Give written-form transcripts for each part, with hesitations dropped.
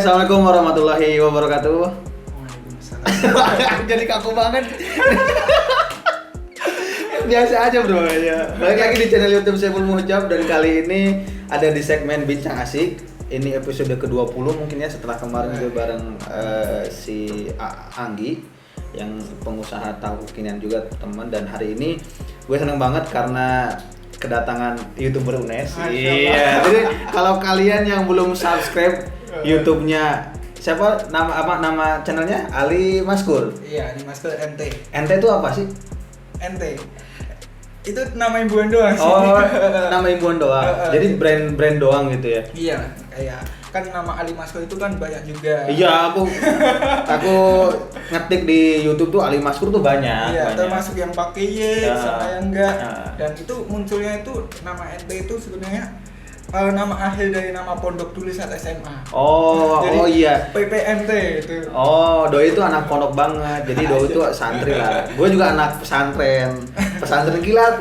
Assalamualaikum warahmatullahi wabarakatuh. Waalaikumsalam. Jadi kaku banget. Biasa aja bro ya. Balik lagi di channel YouTube Saiful Muhjab dan kali ini ada di segmen Bincang Asik. Ini episode ke-20 mungkin ya, setelah kemarin gue bareng si Anggi yang pengusaha tahu kekinian juga teman, dan hari ini gue seneng banget karena kedatangan YouTuber UNES. Iya. Jadi kalau kalian yang belum subscribe YouTube-nya siapa, nama channelnya Ali Maskur. Iya, Ali Maskur NT. NT itu apa sih? NT. Itu nama imbuhan doang sih. Oh, nama imbuhan doang. Jadi brand doang gitu ya. Iya, kayak kan nama Ali Maskur itu kan banyak juga. Iya, aku ngetik di YouTube tuh Ali Maskur tuh banyak. Iya, termasuk yang pakai Y sama yang enggak. Dan itu munculnya itu nama NT itu sebenarnya nama akhir dari nama pondok dulu saat SMA. Oh, jadi, oh iya. PPNT itu. Oh, Doi itu anak pondok banget. Jadi Doi itu santri lah. Gue juga anak pesantren kilat.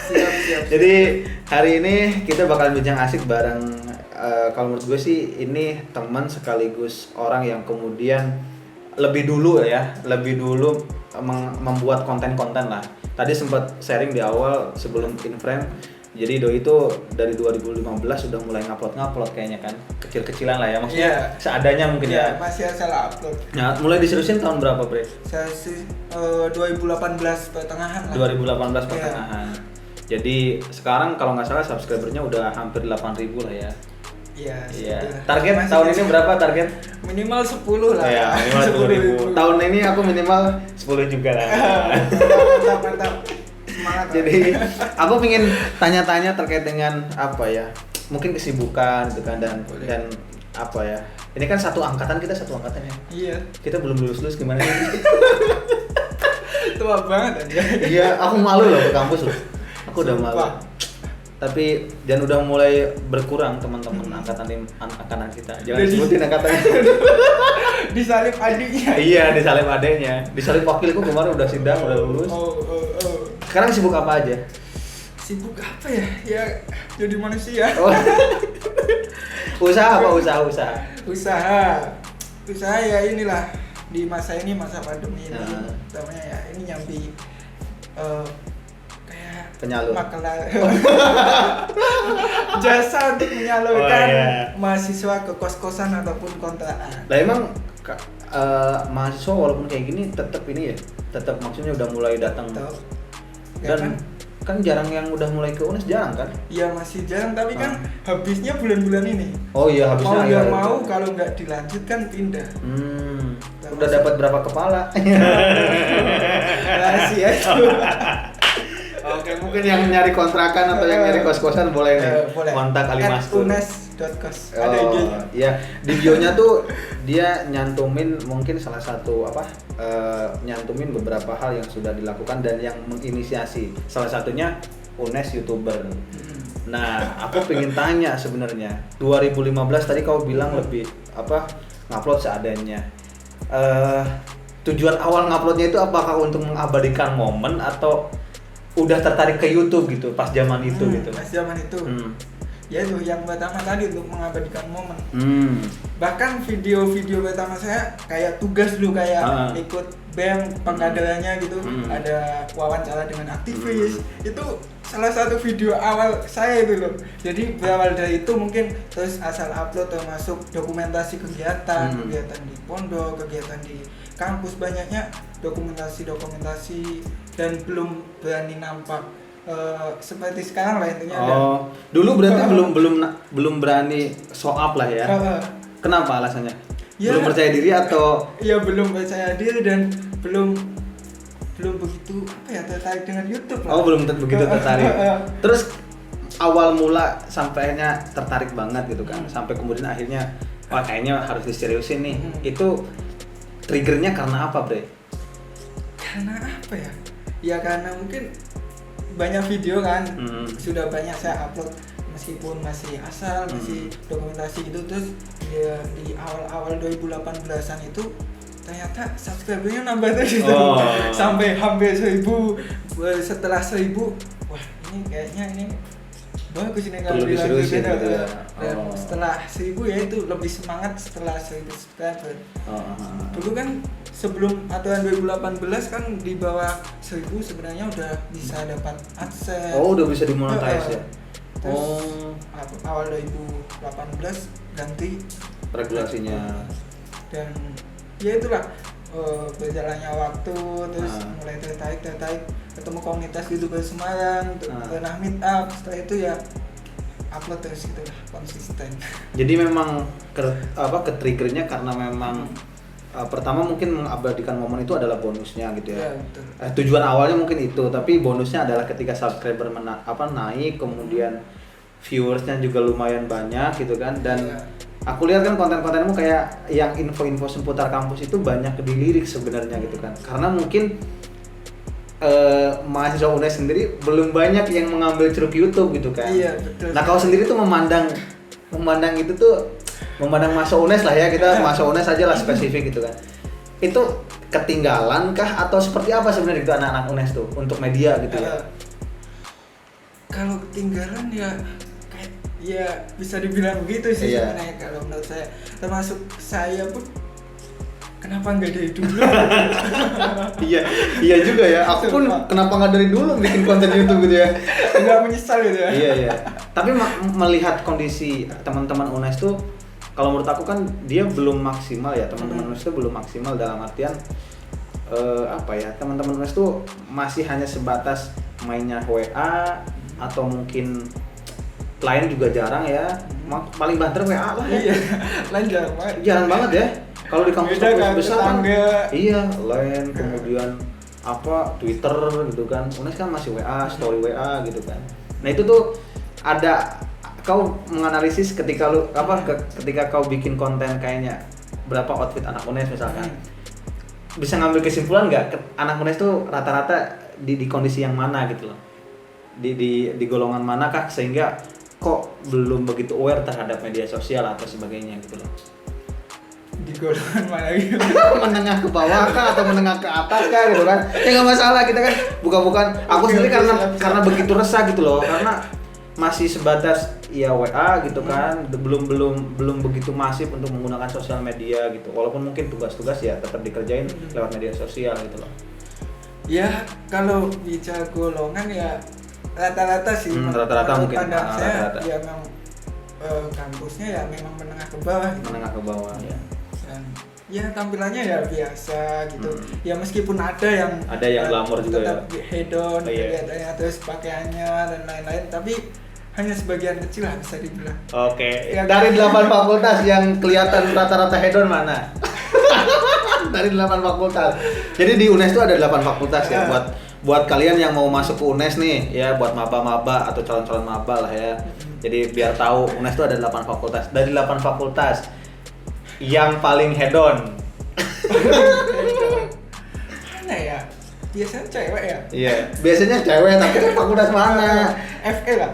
Siap. Jadi hari ini kita bakal bincang asik bareng. Kalau menurut gue sih ini teman sekaligus orang yang kemudian lebih dulu membuat konten-konten lah. Tadi sempat sharing di awal sebelum in-frame. Jadi Doi itu dari 2015 sudah mulai ngupload kayaknya kan, kecil-kecilan lah ya, maksudnya seadanya mungkin ya. Masih asal upload. Nah, mulai diseriusin tahun berapa, Bre? Saya sih 2018 pertengahan lah. 2018 pertengahan. Jadi sekarang kalau nggak salah subscribernya udah hampir 8.000 lah ya. Iya. Target masih tahun ini berapa target? Minimal 10 lah. Ya, minimal 10.000. Tahun ini aku minimal 10 juga lah. Mantap. Semangat. Jadi aku pengen tanya-tanya terkait dengan apa ya? Mungkin kesibukan gitu kan, dan apa ya? Ini kan satu angkatan ya. Iya. Kita belum lulus gimana sih? Tua banget aja. Iya, aku malu loh ke kampus loh. Aku udah malu. Tapi dan udah mulai berkurang teman-teman angkatan kita. Jangan sebutin angkatannya. Disalip adiknya. Iya, disalip adeknya. Disalip wakilku kemarin udah sidang, udah lulus. Oh. Sekarang sibuk apa aja? Sibuk apa ya? Ya jadi manusia. Oh. Usaha apa? Usaha ya inilah, di masa pandemi ini. Namanya ya ini nyambi kayak penyalur. Makelar. Jasa untuk menyalurkan mahasiswa ke kos-kosan ataupun kontrakan. Lah emang mahasiswa walaupun kayak gini tetap maksudnya udah mulai datang. Dan kan jarang yang udah mulai ke UNES, jarang kan? Iya masih jarang, tapi kan habisnya bulan-bulan ini. Oh iya, habisnya. Mau kalau nggak dilanjutkan pindah. Udah dapat berapa kepala? Rahasia itu. Oke, mungkin yang nyari kontrakan atau yang nyari kos-kosan boleh nih kontak Ali Maskur. @unes.kos. Ada IG-nya. Iya, di bio-nya tuh dia nyantumin mungkin salah satu nyantumin beberapa hal yang sudah dilakukan dan yang menginisiasi. Salah satunya UNES YouTuber. Nah, aku pengen tanya sebenarnya. 2015 tadi kau bilang lebih ngupload seadanya. Tujuan awal nguploadnya itu apakah untuk mengabadikan momen atau udah tertarik ke YouTube gitu pas zaman itu gitu? Pas zaman itu. Ya itu yang pertama tadi untuk mengabadikan momen. Bahkan video-video pertama saya kayak tugas dulu, kayak ikut BEM pengkaderannya gitu. Ada wawancara dengan aktivis. Itu salah satu video awal saya itu loh. Jadi berawal dari itu mungkin terus asal upload, termasuk dokumentasi kegiatan di pondok, kegiatan di kampus, banyaknya dokumentasi dan belum berani nampak seperti sekarang lah intinya. Dulu berarti belum berani show up lah ya. Kenapa alasannya? Ya, belum percaya diri atau? Iya, belum percaya diri dan belum begitu tertarik dengan YouTube lah. Belum begitu tertarik. Terus awal mula sampainya tertarik banget gitu kan, sampai kemudian akhirnya kayaknya harus diseriusin nih. Itu triggernya karena apa, Bre? Karena apa ya? Ya karena mungkin banyak video kan, sudah banyak saya upload meskipun masih asal, masih dokumentasi gitu. Terus di awal 2018an itu ternyata subscribernya nambah terus gitu. Sampai hampir 1.000. Setelah 1.000, wah ini kayaknya bagus ini perlu diseriusin gitu ya. Dan setelah 1000 ya itu lebih semangat setelah 1000 subscriber. Dulu kan sebelum aturan 2018 kan di bawah 1000 sebenarnya udah bisa dapat AdSense. Oh, udah bisa dimonetize ya. Terus awal 2018 ganti regulasinya. Dan ya itulah berjalannya waktu terus mulai tertarik ketemu komunitas YouTuber Semarang, pernah meet up, setelah itu ya upload terus gitu lah, konsisten. Jadi memang ke triggernya karena memang pertama mungkin mengabadikan momen itu adalah bonusnya gitu ya. Betul. Tujuan awalnya mungkin itu, tapi bonusnya adalah ketika subscriber naik, kemudian viewersnya juga lumayan banyak gitu kan. Dan aku lihat kan konten-kontenmu kayak yang info-info seputar kampus itu banyak dilirik sebenarnya gitu kan. Karena mungkin mahasiswa UNES sendiri belum banyak yang mengambil ceruk YouTube gitu kan. Iya, betul. Nah, kau sendiri tuh memandang itu tuh memandang mahasiswa UNES lah ya, kita mahasiswa UNES aja lah spesifik gitu kan. Itu ketinggalan kah atau seperti apa sebenarnya itu anak-anak UNES tuh untuk media gitu ya? Kalau ketinggalan ya bisa dibilang begitu sih sebenarnya kalau menurut saya. Termasuk saya pun kenapa nggak dari dulu? iya juga ya. Aku pun kenapa nggak dari dulu bikin konten YouTube gitu ya? Nggak menyesal gitu ya. Iya. Tapi melihat kondisi teman-teman UNES tuh, kalau menurut aku kan dia belum maksimal ya. Teman-teman UNES tuh belum maksimal dalam artian teman-teman UNES tuh masih hanya sebatas mainnya WA atau mungkin lain juga jarang ya. Paling banter WA lah ya. Iya. Lain jarang banget ya. Kalau di kampus-kampus besar kan, iya, lain kemudian Twitter gitu kan. UNES kan masih WA, story WA gitu kan. Nah itu tuh ada, kau menganalisis ketika ketika kau bikin konten kayaknya berapa outfit anak UNES misalkan, bisa ngambil kesimpulan nggak anak UNES tuh rata-rata di kondisi yang mana gitu loh, di golongan manakah sehingga kok belum begitu aware terhadap media sosial atau sebagainya gitu loh. Di golongan mana gitu? Menengah ke bawah kah atau menengah ke atas kah gitu kan? Ya nggak masalah, kita kan bukan aku sendiri karena begitu resah gitu loh, karena masih sebatas ya WA gitu kan, belum begitu masif untuk menggunakan sosial media gitu, walaupun mungkin tugas-tugas ya tetap dikerjain lewat media sosial gitu loh. Ya kalau bicara golongan ya rata-rata sih, rata-rata mungkin pandang saya ya memang kampusnya ya memang menengah ke bawah gitu. Menengah ke bawah ya. Dan ya tampilannya ya biasa gitu. Ya meskipun ada yang glamor juga tetap ya, hedon kelihatannya, terus pakaiannya dan lain-lain, tapi hanya sebagian kecil lah bisa dibilang. Oke. Dari 8 fakultas yang kelihatan rata-rata hedon mana? Dari 8 fakultas. Jadi di UNES itu ada 8 fakultas ya, buat kalian yang mau masuk ke UNES nih ya, buat maba-maba atau calon-calon maba lah ya. Jadi biar tahu UNES itu ada 8 fakultas. Dari 8 fakultas yang paling hedon. Mana ya? Biasanya cewek ya? Iya, biasanya cewek, tapi kan fakultas mana? FE lah.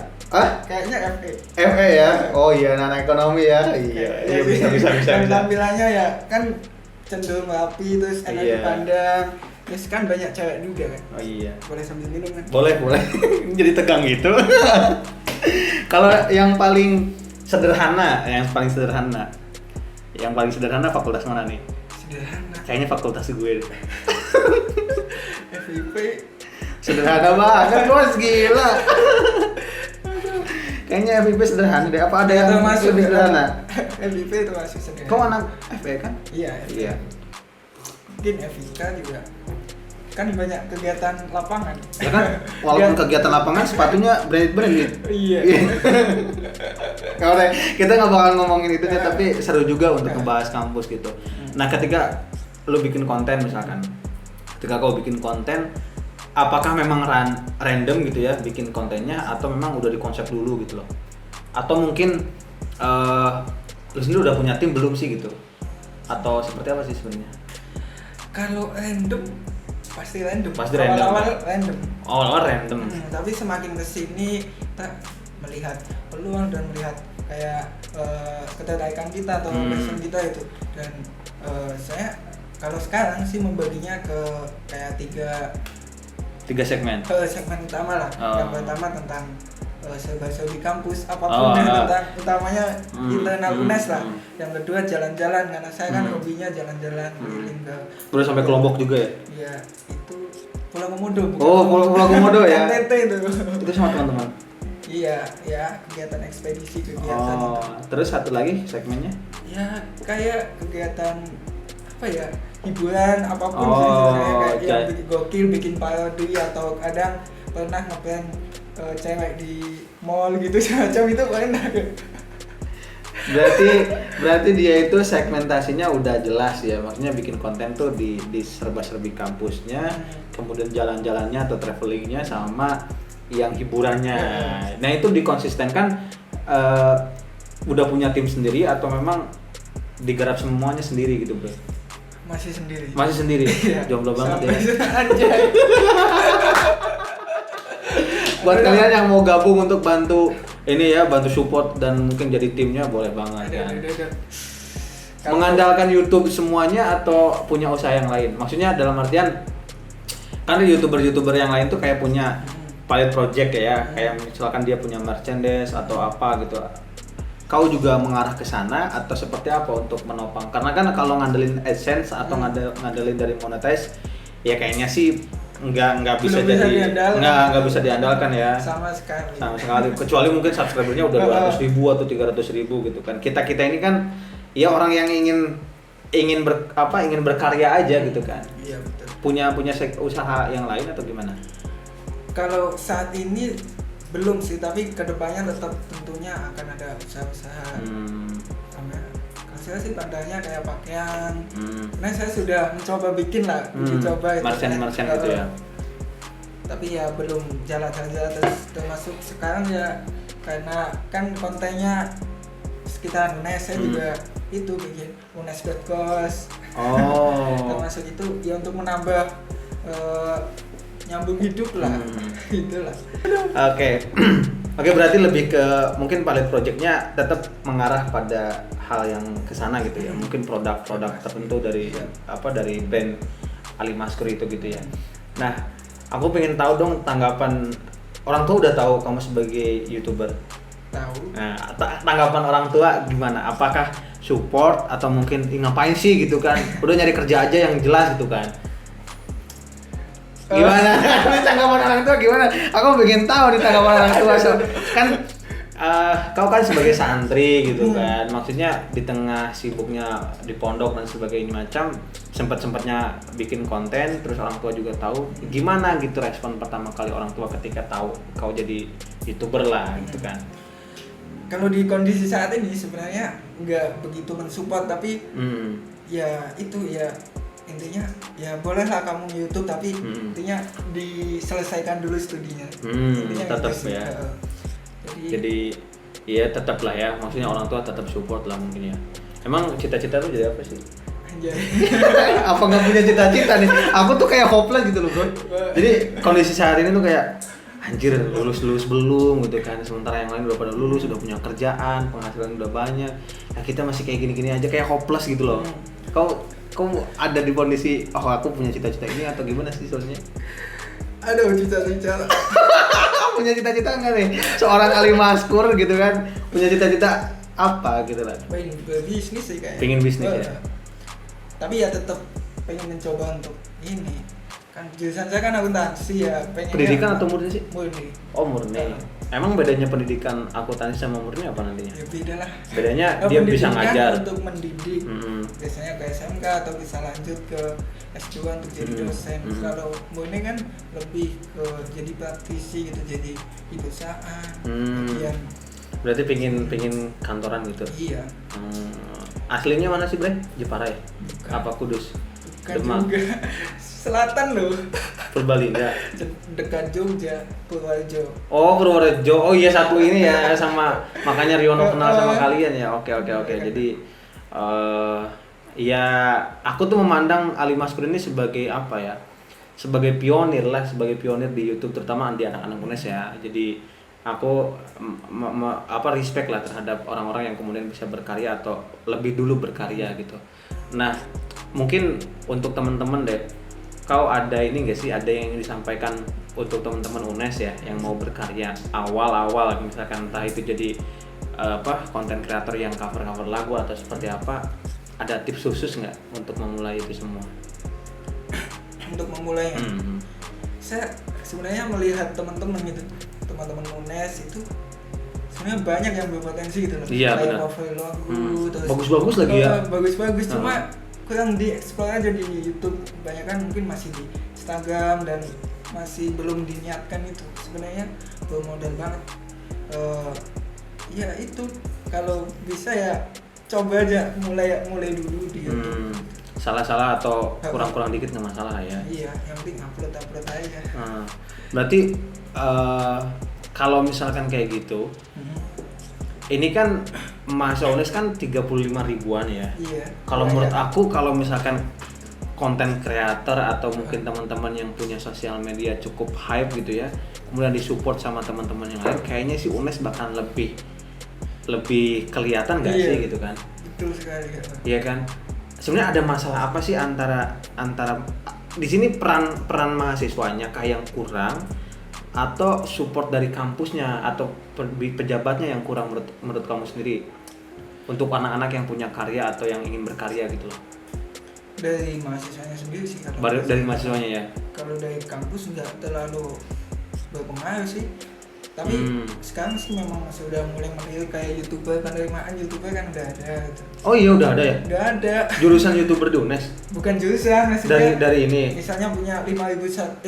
Kayaknya FE. FE ya? Oh iya, anak ekonomi ya? Iya, bisa. Dan tampilannya ya kan cenderung rapi, terus enak dipandang. Terus kan banyak cewek juga kan? Oh iya. Boleh sambil minum kan? Boleh. Jadi tegang gitu. Kalau yang paling sederhana fakultas mana nih? Sederhana. Kayaknya fakultas gue. FIP. Sederhana banget, bos, gila. Kayaknya FIP sederhana deh. Apa ada yang lebih sederhana? FIP itu masih sederhana. Kau anak FE kan? Iya. Mungkin FIK juga kan banyak kegiatan lapangan. Ya kan, walaupun kegiatan lapangan sepatunya branded. Iya. Kalau kita nggak bakal ngomongin itu tapi seru juga untuk ngebahas kampus gitu. Nah, ketika lo bikin konten misalkan, ketika kau bikin konten, apakah memang random gitu ya bikin kontennya atau memang udah dikonsep dulu gitu loh? Atau mungkin lo sendiri udah punya tim belum sih gitu? Atau seperti apa sih sebenarnya? Kalau random pasti random. Awal-awal random. Tapi semakin kesini kita melihat peluang dan melihat kayak ketertarikan kita atau passion kita itu. Dan saya kalau sekarang sih membaginya ke kayak tiga segmen. Segmen utama lah. Yang pertama tentang serba-serba di kampus apapun tentang utamanya internal UNES lah. Yang kedua jalan-jalan karena saya kan hobinya jalan-jalan keliling ke. Udah sampai ke Lombok juga ya? Iya, itu Pulau Komodo. Pulau Komodo ya. NTT itu. Itu sama teman-teman. Iya, ya kegiatan ekspedisi kegiatan. Terus satu lagi segmennya? Ya kayak kegiatan apa ya, hiburan apapun sih sebenarnya, kayak yang bikin gokil, bikin parodi atau kadang pernah nge-plan cewek di mall gitu semacam itu pernah. Berarti dia itu segmentasinya udah jelas ya, maksudnya bikin konten tuh di serba-serbi kampusnya, kemudian jalan-jalannya atau travelingnya sama yang hiburannya. Nah itu dikonsistenkan udah punya tim sendiri atau memang digarap semuanya sendiri gitu bro? Masih sendiri. Jomblo banget ya. Anjay. Buat kalian yang mau gabung untuk bantu ini ya, bantu support dan mungkin jadi timnya boleh banget kan. Mengandalkan YouTube semuanya atau punya usaha yang lain? Maksudnya dalam artian kan YouTuber yang lain tuh kayak punya pilot project ya, kayak misalkan dia punya merchandise atau apa gitu. Kau juga mengarah ke sana atau seperti apa untuk menopang? Karena kan kalau ngandelin AdSense atau ngandelin dari monetize ya kayaknya sih nggak bisa diandalkan ya. Sama sekali. Kecuali mungkin subscribernya udah 200.000 atau 300.000 gitu kan. Kita ini kan ya orang yang ingin berkarya aja gitu kan. Iya betul. Punya usaha yang lain atau gimana? Kalau saat ini belum sih, tapi kedepannya tetap tentunya akan ada usaha-usaha. Kalau saya sih tandanya kayak pakaian. Nah saya sudah mencoba bikin lah, coba itu. Merchant gitu ya. Tapi ya belum jalan termasuk sekarang ya karena kan kontennya sekitar UNES, saya juga itu bikin unes.kos. Termasuk itu ya untuk menambah nyambung hidup lah. Gitulah. Oke, berarti lebih ke mungkin pilot projectnya tetap mengarah pada hal yang kesana gitu ya. Mungkin produk-produk tertentu dari dari brand Ali Maskur itu gitu ya. Nah, aku pengen tahu dong tanggapan orang tua. Udah tahu kamu sebagai YouTuber? Tahu. Nah, tanggapan orang tua gimana? Apakah support atau mungkin ngapain sih gitu kan? Udah nyari kerja aja yang jelas gitu kan? Gimana? Tanggapan orang tua gimana? Aku pengen tahu nih tanggapan orang tua. Kan kau kan sebagai santri gitu kan, maksudnya di tengah sibuknya di pondok dan sebagainya macam, sempatnya bikin konten, terus orang tua juga tahu. Gimana gitu respon pertama kali orang tua ketika tahu kau jadi YouTuber lah gitu kan? Kalau di kondisi saat ini sebenarnya nggak begitu mensupport, tapi ya itu ya intinya ya bolehlah kamu YouTube, tapi intinya diselesaikan dulu studinya. Tetap ya. Jadi ya tetap lah ya, maksudnya orang tua tetap support lah mungkin ya. Emang cita-cita tuh jadi apa sih? Apa nggak punya cita-cita nih? Aku tuh kayak hopeless gitu loh bro. Jadi kondisi saat ini tuh kayak anjir lulus belum gitu kan, sementara yang lain udah pada lulus, udah punya kerjaan, penghasilan udah banyak. Nah kita masih kayak gini-gini aja, kayak hopeless gitu loh. Kau ada di kondisi aku punya cita-cita ini atau gimana sih soalnya? Aduh, cita-cita. Punya cita-cita enggak nih? Seorang Ali Maskur gitu kan, punya cita-cita apa gitu lah? Pengen bisnis sih kayaknya. Pengen bisnis ya. Tapi ya tetap pengen mencoba untuk ini. Kan jurusan saya kan akuntansi ya, pengen. Pendidikan atau murni sih? Murni. Oh, murni. Emang bedanya pendidikan akuntansi sama murni apa nantinya? Ya beda lah. Bedanya dia bisa ngajar untuk mendidik. Biasanya ke SMK atau bisa lanjut ke S2 untuk jadi dosen. Kalau murni kan lebih ke jadi praktisi gitu, jadi di perusahaan. Berarti pingin kantoran gitu? Iya. Aslinya mana sih Bre? Jepara ya? Bukan. Apa Kudus? Bukan juga. Selatan loh. Purbalingga. Dekat Jogja, Purworejo. Oh, Purworejo. Oh iya, satu ini ya sama, makanya Riono kenal sama kalian ya. Oke. Jadi ya aku tuh memandang Ali Maskur ini sebagai apa ya? Sebagai pionir di YouTube, terutama di anak-anak UNES ya. Jadi aku respect lah terhadap orang-orang yang kemudian bisa berkarya atau lebih dulu berkarya gitu. Nah, mungkin untuk teman-teman deh, kau ada ini nggak sih, ada yang disampaikan untuk teman-teman UNES ya yang mau berkarya awal-awal, misalkan entah itu jadi konten kreator yang cover lagu atau seperti apa, ada tips khusus nggak untuk memulai itu semua? Untuk memulainya, saya sebenarnya melihat teman-teman UNES itu sebenarnya banyak yang berpotensi gitu loh. Iya, kayak benar. cover lagu, terus Bagus-bagus lagi ya. Bagus-bagus, cuma kurang dieksplor aja di YouTube. Kebanyakan mungkin masih di Instagram dan masih belum diniatkan itu. Sebenarnya bermodal banget. Ya itu, kalau bisa ya coba aja mulai dulu di YouTube. Salah-salah atau kurang-kurang dikit nggak masalah ya. Iya, yang penting upload aja. Berarti kalau misalkan kayak gitu, ini kan masa UNES kan 35 ribuan ya. Iya. Kalau menurut aku, kalau misalkan konten kreator atau mungkin teman-teman yang punya sosial media cukup hype gitu ya, kemudian disupport sama teman-teman yang lain, kayaknya sih UNES bakal lebih kelihatan nggak sih gitu kan? Betul sekali. Iya kan? Sebenarnya ada masalah apa sih antara di sini peran mahasiswanya kah yang kurang, atau support dari kampusnya atau pejabatnya yang kurang menurut kamu sendiri untuk anak-anak yang punya karya atau yang ingin berkarya gitu loh? Dari mahasiswanya sendiri sih. Dari mahasiswanya ya? Kalau dari kampus nggak terlalu berpengaruh sih. Tapi sekarang sih memang sudah mulai melihat kayak YouTuber, penerimaan YouTuber kan udah ada gitu. Oh iya, udah ada ya? Udah ada. Jurusan YouTuber di UNES? Bukan jurusan, maksudnya dari ini? Misalnya punya 50.000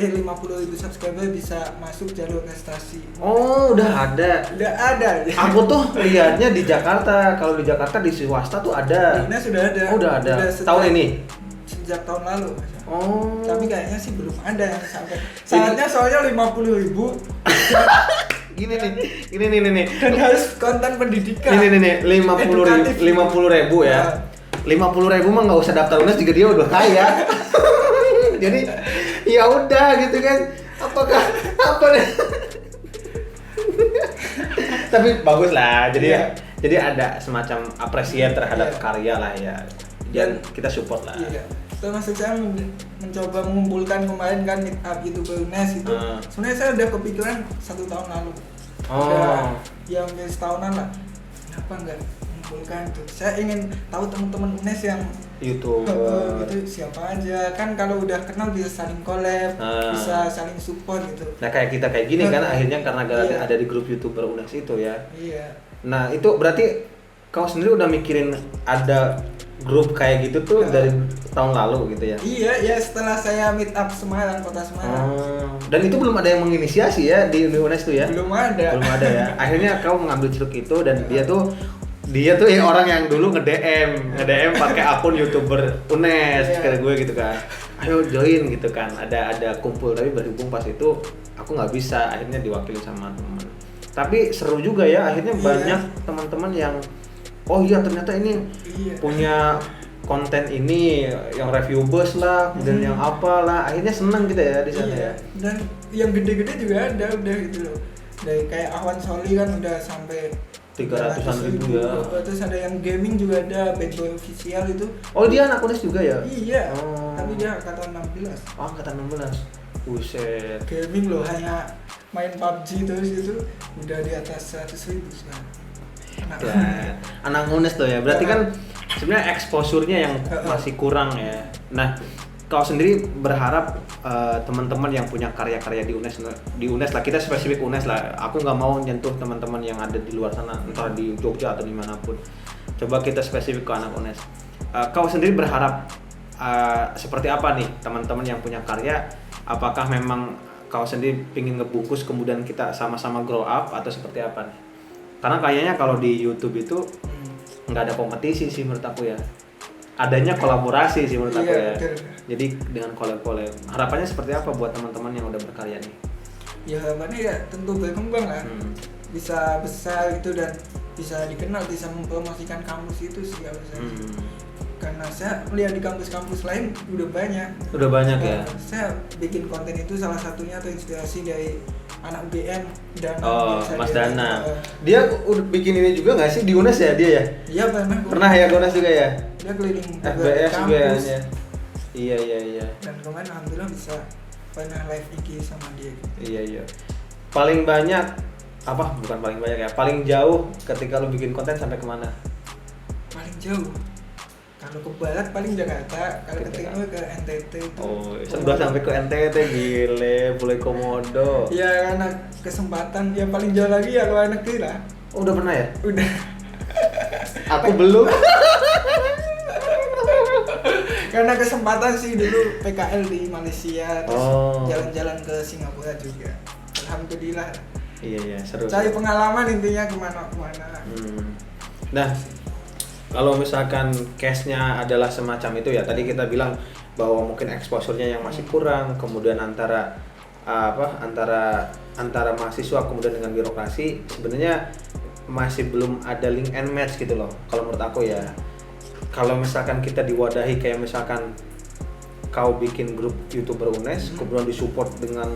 subscriber bisa masuk jalur prestasi. Oh, udah ada? Udah ada. Aku tuh lihatnya di Jakarta. Kalau di Jakarta di swasta tuh ada. Di UNES sudah ada. Oh, udah ada. Tahun ini? Sejak tahun lalu. Oh. Tapi kayaknya sih belum ada yang sampai. Saatnya soalnya 50.000. Gini nih. Dan harus konten pendidikan. Ini nih 50.000 ya. 50.000 mah nggak usah daftar UNES juga dia udah kaya. Jadi ya udah gitu kan. Apa deh? Tapi bagus lah. Jadi ada semacam apresiasi terhadap karya lah ya. Dan kita support lah. Iya. Termasuk saya mencoba mengumpulkan kemarin kan meet up YouTuber UNES itu. Sebenarnya saya udah kepikiran 1 tahun lalu. Udah ya hampir setahunan lah. Kenapa nggak mengumpulkan tuh? Saya ingin tahu teman-teman UNES yang YouTuber gitu siapa aja. Kan kalau udah kenal bisa saling collab, bisa saling support gitu. Nah kayak kita kayak gini kan akhirnya karena ada di grup YouTuber UNES itu ya. Iya. Nah itu berarti kau sendiri udah mikirin ada grup kayak gitu tuh dari tahun lalu gitu ya? Iya, ya setelah saya meet up Semarang, kota Semarang. Dan itu belum ada yang menginisiasi ya di UNES tuh ya? Belum ada ya. Akhirnya kau mengambil ceruk itu dan dia tuh ya orang yang dulu nge-DM pakai akun YouTuber UNES kayak gue gitu kan. Ayo join gitu kan. Ada kumpul, tapi berhubung pas itu aku nggak bisa, akhirnya diwakili sama teman. Tapi seru juga ya, akhirnya banyak teman-teman yang oh iya ternyata ini punya konten ini yang review bus lah dan yang apalah, akhirnya seneng gitu ya di sana ya. Dan yang gede-gede juga ada udah gitu loh. Dari kayak Ahwan Soli kan udah sampai 300-an ribu ya. Terus ada yang gaming juga ada, Bad Boy Official itu. Oh dia anak UNES juga ya? Iya. Tapi dia angkatan 16. Oh angkatan 16. Buset. Gaming loh, hanya main PUBG terus itu udah di atas 100.000 sekarang. Anak UNES tuh ya, berarti kan sebenarnya exposure-nya yang masih kurang ya. Nah, kau sendiri berharap teman-teman yang punya karya-karya di UNES lah, kita spesifik UNES lah. Aku nggak mau nyentuh teman-teman yang ada di luar sana, entah di Jogja atau dimanapun. Coba kita spesifik ke anak UNES. Kau sendiri berharap seperti apa nih teman-teman yang punya karya? Apakah memang kau sendiri ingin ngebungkus kemudian kita sama-sama grow up atau seperti apa nih? Karena kayaknya kalau di YouTube itu nggak ada kompetisi sih menurut aku ya. Adanya kolaborasi sih menurut aku ya. Betul. Jadi dengan collab harapannya seperti apa buat teman-teman yang udah berkarya nih? Ya harapannya ya tentu berkembang lah. Bisa besar itu dan bisa dikenal, bisa mempromosikan kampus itu sih kalau saya. Karena saya melihat di kampus-kampus lain udah banyak ya. Saya bikin konten itu salah satunya atau inspirasi dari anak UGM dan Mas Dana. Dia udah bikin ini juga nggak sih di UNES ya dia ya? Iya pernah ya UNES juga ya? Dia keliling FBS juga ya. Iya. Dan kemarin alhamdulillah bisa pernah live IG sama dia. Iya. Paling banyak bukan paling banyak ya, paling jauh ketika lu bikin konten sampai kemana? Paling jauh kalau ke barat paling Jakarta, kalau ke timur ke NTT itu. Oh, sudah sampai ke NTT, gile, boleh komodo. Ya karena kesempatan, ya paling jauh lagi ya luar negeri lah. Oh, udah pernah ya? Udah. Aku belum. Karena kesempatan sih dulu PKL di Malaysia, terus Oh. jalan-jalan ke Singapura juga. Alhamdulillah. Iya, seru. Cari pengalaman intinya kemana-kemana. Nah, kalau misalkan case-nya adalah semacam itu ya, tadi kita bilang bahwa mungkin exposure-nya yang masih kurang, kemudian antara mahasiswa kemudian dengan birokrasi sebenarnya masih belum ada link and match gitu loh. Kalau menurut aku ya, kalau misalkan kita diwadahi kayak misalkan kau bikin grup YouTuber UNES, kemudian disupport dengan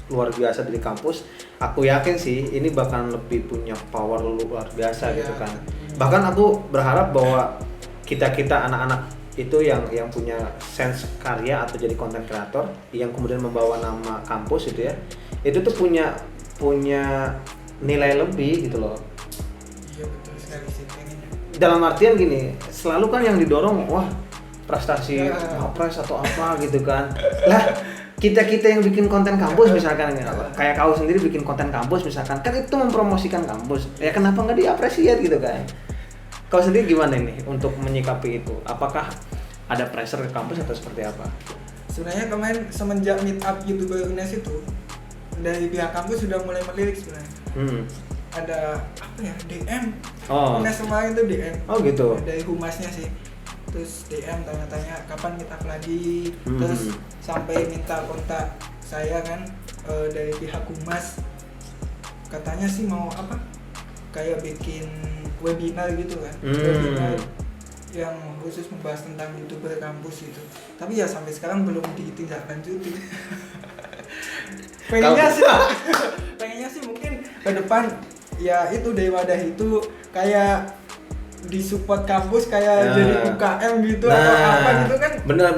luar biasa dari kampus, aku yakin sih ini bakal lebih punya power luar biasa gitu kan. Bahkan aku berharap bahwa kita anak-anak itu yang punya sense karya atau jadi content creator yang kemudian membawa nama kampus itu ya, itu tuh punya nilai lebih gitu loh. Iya betul sekali sih pengennya. Dalam artian gini, selalu kan yang didorong wah prestasi wapres atau apa gitu kan. Lah kita yang bikin konten kampus misalkan kayak kau sendiri bikin konten kampus misalkan, kan itu mempromosikan kampus. Ya kenapa nggak diapresiasi gitu kan? Kau sendiri gimana nih untuk menyikapi itu? Apakah ada pressure ke kampus atau seperti apa? Sebenarnya kemarin semenjak meet up YouTuber UNES itu dari pihak kampus sudah mulai melirik sebenarnya. Ada DM. UNES kemarin itu DM. Oh gitu. Dari humasnya sih. Terus DM tanya-tanya kapan meet up lagi. Terus sampai minta kontak saya kan dari pihak humas. Katanya sih mau kayak bikin webinar gitu kan. Webinar yang khusus membahas tentang YouTuber kampus itu. Tapi ya sampai sekarang belum ditindaklanjuti. pengennya sih mungkin ke depan ya itu dari wadah itu kayak disupport kampus kayak jadi UKM gitu atau apa gitu kan. Benar.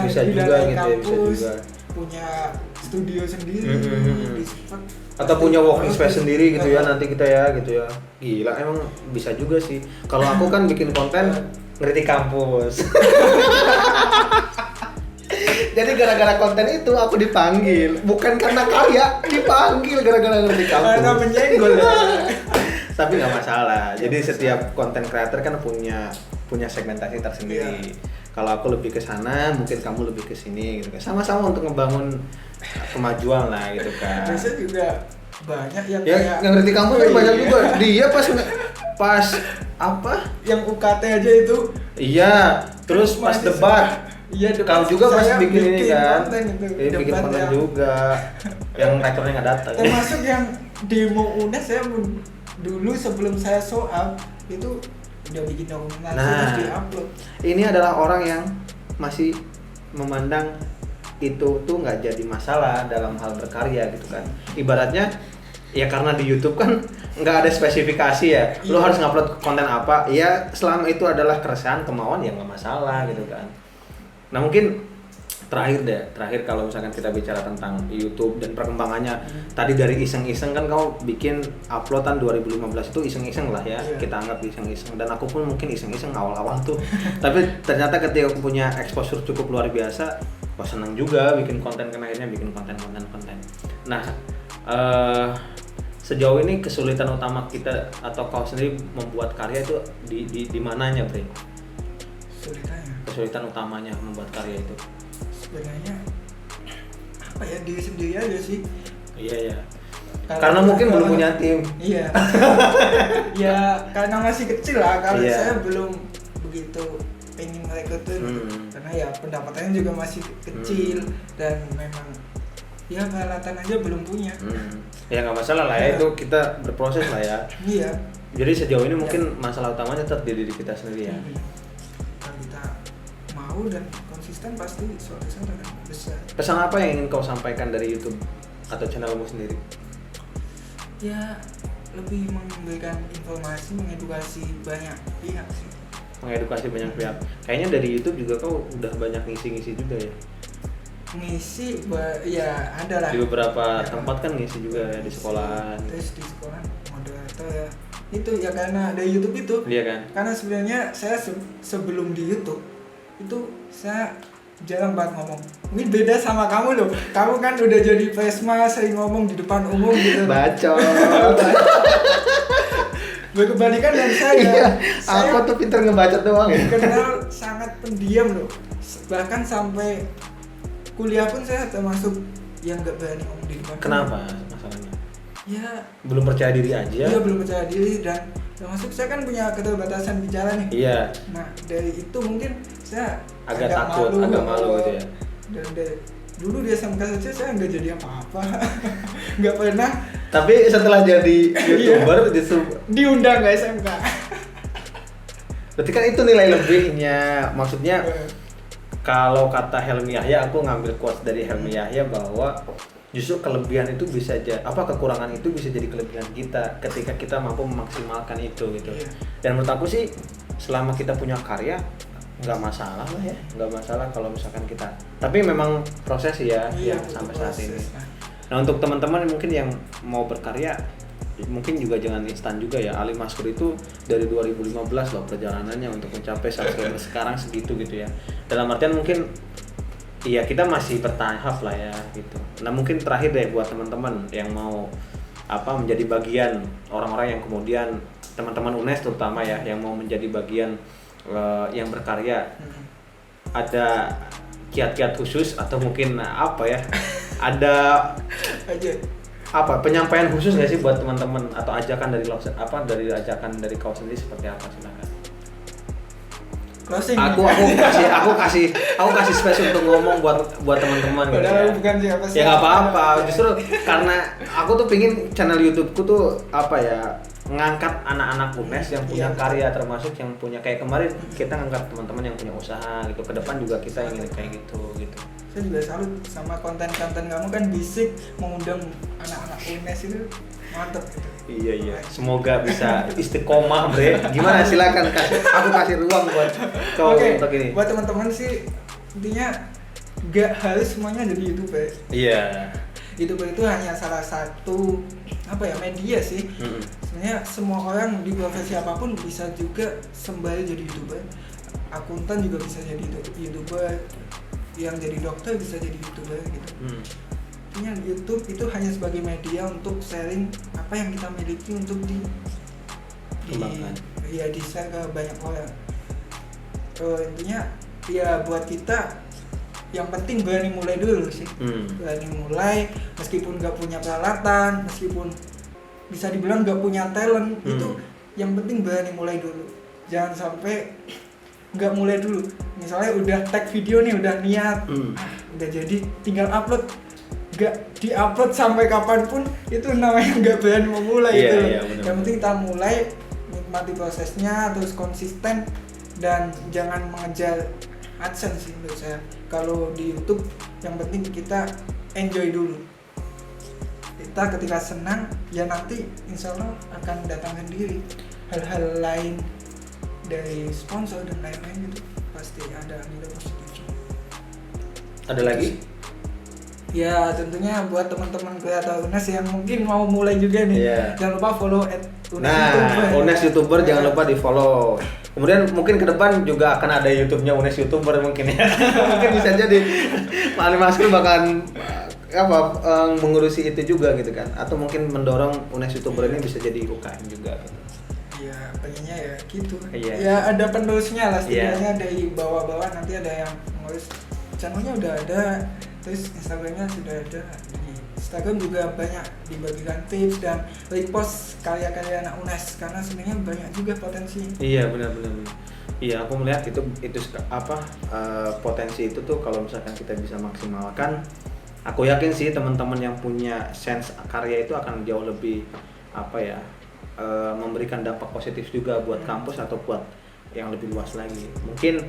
Bisa juga gitu kampus, ya, bisa juga. Punya studio sendiri, disupport. Atau punya working space sendiri gitu ya nanti kita ya gitu ya. Gila emang bisa juga sih. Kalau aku kan bikin konten ngerti kampus. Jadi gara-gara konten itu aku dipanggil, bukan karena karya, dipanggil gara-gara ngerti kampus. Karena menyenggol ya. Tapi nggak masalah. Jadi setiap konten creator kan punya segmentasi tersendiri. Kalau aku lebih ke sana, mungkin kamu lebih ke sini gitu kan. Sama-sama untuk ngebangun kemajuan lah gitu kan. Biasanya juga banyak yang ya, kayak yang ngerti kampus kan banyak juga. Dia pas apa? Yang UKT aja itu. Iya, terus pas debat. Iya, kau juga pas bikin ini kan. Bikin konten juga. Yang rektornya nggak datang. Termasuk yang demo UNES saya dulu sebelum saya show up itu udah bikin dokumentasi terus di-upload. Ini adalah orang yang masih memandang itu tuh nggak jadi masalah dalam hal berkarya gitu kan. Ibaratnya ya karena di YouTube kan nggak ada spesifikasi ya. Lu harus ngupload konten apa? Ya selama itu adalah keresahan, kemauan ya nggak masalah gitu kan. Nah mungkin terakhir kalau misalkan kita bicara tentang YouTube dan perkembangannya, tadi dari iseng-iseng kan kau bikin uploadan 2015 itu iseng-iseng lah ya, kita anggap iseng-iseng, dan aku pun mungkin iseng-iseng awal-awal tuh. Tapi ternyata ketika aku punya exposure cukup luar biasa, wah senang juga bikin konten, kan akhirnya bikin konten. Nah sejauh ini kesulitan utama kita atau kau sendiri membuat karya itu di mananya, Bre? Kesulitan utamanya membuat karya itu sebenarnya apa ya, diri sendiri aja sih. Iya. Karena mungkin belum punya tim. Iya. Ya karena masih kecil lah, kalau saya belum begitu pengen merekrutin karena ya pendapatannya juga masih kecil dan memang ya peralatan aja belum punya. Ya nggak masalah lah ya, itu kita berproses lah ya. Iya. Jadi sejauh ini mungkin masalah utamanya tetap di diri kita sendiri ya. Kalau kita mau dan konsisten pasti suatu saat akan besar. Pesan apa yang ingin kau sampaikan dari YouTube atau channelmu sendiri? Ya lebih memberikan informasi, mengedukasi banyak pihak sih. mengedukasi banyak pihak. Kayaknya dari YouTube juga kau udah banyak ngisi-ngisi juga ya. Ngisi ya ada lah. Di beberapa Ya, tempat kan ngisi juga ya, di sekolahan. Terus di sekolah moderator ya. Itu ya karena ada YouTube itu. Iya kan? Karena sebenarnya saya sebelum di YouTube itu saya jarang banget ngomong. Ini beda sama kamu loh. Kamu kan udah jadi Presma, sering ngomong di depan umum gitu. Bacot. Berkebalikan dari saya. Iya, Saya aku tuh pinter ngebacot doang ya. kenal sangat pendiam loh. Bahkan sampai kuliah pun saya termasuk yang gak berani ngomong di depan. Kenapa masalahnya? Ya, Belum percaya diri aja? iya belum percaya diri dan termasuk saya kan punya keterbatasan bicara nih. Iya. Nah dari itu mungkin saya Agak takut, agak malu gitu ya. Dan dulu di SMK saja saya nggak jadi apa-apa, nggak pernah Tapi setelah jadi YouTuber justru diundang ke SMK. berarti kan itu nilai lebihnya. Maksudnya kalau kata Helmi Yahya, aku ngambil quotes dari Helmi Yahya bahwa justru kelebihan itu bisa kekurangan itu bisa jadi kelebihan kita ketika kita mampu memaksimalkan itu gitu. Iya. Dan menurut aku sih selama kita punya karya nggak masalah lah ya, nggak masalah kalau misalkan kita. Tapi memang proses ya Iya, yang sampai saat ini. proses. Nah untuk teman-teman mungkin yang mau berkarya mungkin juga jangan instan juga ya. Ali Maskur itu dari 2015 loh perjalanannya untuk mencapai subscriber sekarang segitu gitu ya. Dalam artian mungkin iya kita masih bertahap lah ya gitu. Nah mungkin terakhir deh buat teman-teman yang mau menjadi bagian orang-orang yang kemudian teman-teman UNES terutama ya yang mau menjadi bagian yang berkarya, ada kiat-kiat khusus atau mungkin ada Aja. penyampaian khusus nggak sih buat teman-teman atau ajakan dari dari kau sendiri seperti apa, silakan. Closing. Aku kasih space untuk ngomong buat teman-teman gitu Padahal ya. bukan siapa-siapa. Ya nggak apa-apa, justru karena aku tuh pingin channel YouTubeku tuh ngangkat anak-anak UNES yang punya Iya. karya, termasuk yang punya kayak kemarin kita ngangkat teman-teman yang punya usaha gitu. Ke depan juga kita ingin kayak gitu. Saya juga salut sama konten-konten kamu kan bisik mengundang anak-anak UNES itu mantep gitu. Iya. Semoga bisa istiqomah, Bre. Gimana, silakan aku kasih ruang buat kau Oke, untuk ini. buat teman-teman sih intinya gak harus semuanya jadi YouTuber. Iya. YouTuber itu hanya salah satu media sih. Sebenarnya semua orang di profesi apapun bisa juga sembari jadi YouTuber. Akuntan juga bisa jadi YouTuber. Yang jadi dokter bisa jadi YouTuber gitu. Intinya YouTube itu hanya sebagai media untuk sharing apa yang kita miliki untuk Kembangkan. di share ke banyak orang. Intinya ya buat kita yang penting berani mulai dulu sih. Berani mulai meskipun gak punya peralatan, meskipun bisa dibilang gak punya talent, itu yang penting berani mulai dulu. Jangan sampai gak mulai dulu. Misalnya udah tag video nih, udah niat, udah jadi tinggal upload, gak di-upload sampai kapanpun, itu namanya gak berani memulai. Iya, gitu. iya, bener-bener. Yang penting kita mulai, nikmati prosesnya, terus konsisten, dan jangan mengejar AdSense sih menurut saya. Kalau di YouTube yang penting kita enjoy dulu. Kita ketika senang ya nanti insya Allah akan datang sendiri hal-hal lain dari sponsor dan lain-lain gitu, pasti ada nilai positifnya. Ada lagi? Ya tentunya buat teman-teman kreator UNES yang mungkin mau mulai juga nih, Iya. jangan lupa follow @UNES Nah, YouTuber. UNES YouTuber jangan lupa di follow. Kemudian mungkin ke depan juga akan ada YouTube-nya UNES YouTuber mungkin ya. Mungkin bisa jadi Pak Ali Maskur bakalan mengurusi itu juga gitu kan, atau mungkin mendorong UNES YouTuber ini bisa jadi UKM juga gitu. Ya pengennya ya gitu. Iya. Ya ada penerusnya lah Iya. setidaknya dari bawah-bawah nanti ada yang ngurus. Channelnya udah ada, terus Instagramnya sudah ada. Di Instagram juga banyak dibagikan tips dan repost karya-karya anak UNES karena sebenarnya banyak juga potensi. Iya benar. Iya, aku melihat itu potensi itu tuh kalau misalkan kita bisa maksimalkan, aku yakin sih teman-teman yang punya sense karya itu akan jauh lebih memberikan dampak positif juga buat kampus atau buat yang lebih luas lagi. Mungkin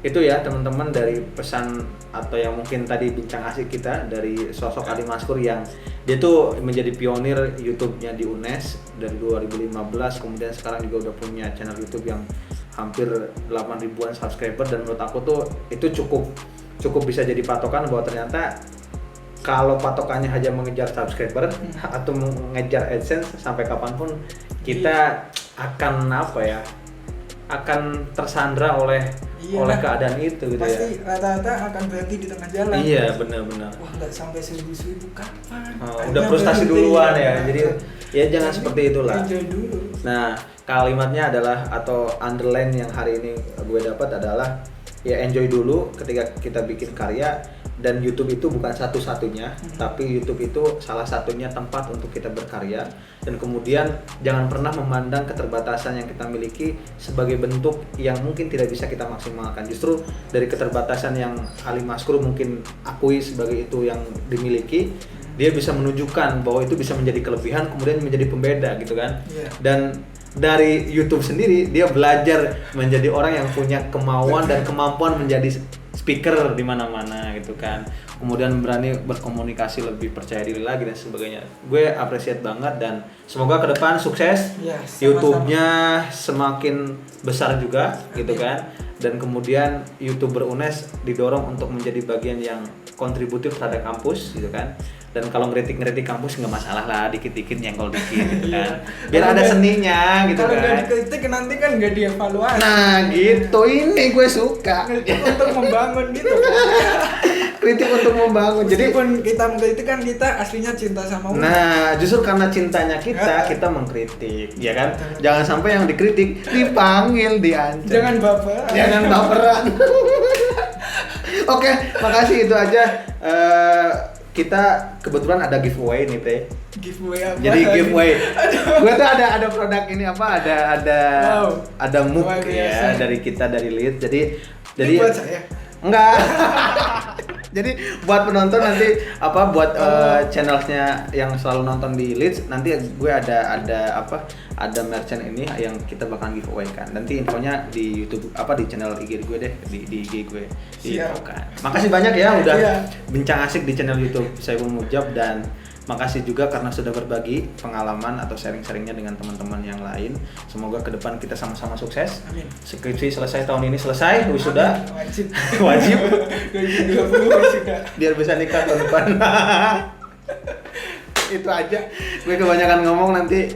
itu ya teman-teman dari pesan atau yang mungkin tadi bincang asik kita dari sosok Ali Maskur yang dia tuh menjadi pionir YouTube-nya di UNES dari 2015, kemudian sekarang juga udah punya channel YouTube yang hampir 8 ribuan subscriber, dan menurut aku tuh itu cukup bisa jadi patokan bahwa ternyata kalau patokannya hanya mengejar subscriber atau mengejar AdSense, sampai kapanpun kita akan akan tersandra oleh keadaan itu gitu ya. Pasti rata-rata akan berhenti di tengah jalan. Iya, benar-benar. Wah, nggak sampai 1.000 kapan? Udah frustasi duluan ya. Jadi ya jangan seperti itulah. Enjoy dulu. Nah, kalimatnya adalah, atau underline yang hari ini gue dapat adalah, ya enjoy dulu ketika kita bikin karya, dan YouTube itu bukan satu-satunya, tapi YouTube itu salah satunya tempat untuk kita berkarya. Dan kemudian jangan pernah memandang keterbatasan yang kita miliki sebagai bentuk yang mungkin tidak bisa kita maksimalkan. Justru dari keterbatasan yang Ali Maskur mungkin akui sebagai itu yang dimiliki, dia bisa menunjukkan bahwa itu bisa menjadi kelebihan, kemudian menjadi pembeda gitu kan. Dan dari YouTube sendiri dia belajar menjadi orang yang punya kemauan dan kemampuan menjadi speaker di mana-mana gitu kan. Kemudian berani berkomunikasi, lebih percaya diri lagi dan sebagainya. Gue appreciate banget, dan semoga ke depan sukses. YouTube-nya semakin besar juga gitu kan. Dan kemudian YouTuber UNES didorong untuk menjadi bagian yang kontributif terhadap kampus gitu kan. Dan kalau ngeritik kampus nggak masalah lah, dikit-dikit nyenggol dikit gitu kan, biar ada seninya gitu kan. Kalau nggak dikritik nanti kan nggak dievaluasi. Nah gitu, ini gue suka. Kritik untuk membangun gitu. Kritik untuk membangun. Jadi pun kita mengkritik kan kita aslinya cinta sama UNES. Nah, justru karena cintanya kita mengkritik, ya kan? Jangan sampai yang dikritik dipanggil, diancam. Jangan baperan. Jangan baperan. Oke, makasih, itu aja. Kita kebetulan ada giveaway nih, Teh. Giveaway apa? Jadi giveaway. Gue tuh ada produk ini apa? Ada mug ya dari kita, dari Leeds. Jadi buat saya. Enggak. Jadi buat penonton nanti buat channelnya yang selalu nonton di Leeds, nanti gue ada merchant ini yang kita bakalan giveaway kan. Nanti infonya di YouTube di channel IG gue deh, di IG gue. Kan. Makasih banyak ya udah bincang asik di channel YouTube Saiful Mujab, dan makasih juga karena sudah berbagi pengalaman atau sharing-sharingnya dengan teman-teman yang lain. Semoga ke depan kita sama-sama sukses. Amin. Skripsi selesai tahun ini, selesai wisuda. Wajib. 2020 wisuda. Biar bisa nikah tahun depan. Itu aja. Gue kebanyakan ngomong nanti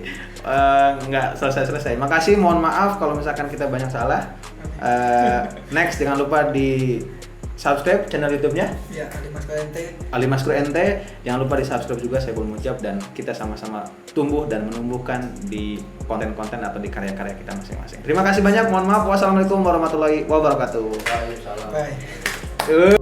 nggak selesai. Makasih, mohon maaf kalau misalkan kita banyak salah. Next, jangan lupa di subscribe channel YouTube-nya. Ya, Ali Maskur NT. Jangan lupa di subscribe juga Saiful Mujab, dan kita sama-sama tumbuh dan menumbuhkan di konten-konten atau di karya-karya kita masing-masing. Terima kasih banyak. Mohon maaf. Wassalamualaikum warahmatullahi wabarakatuh. Bye.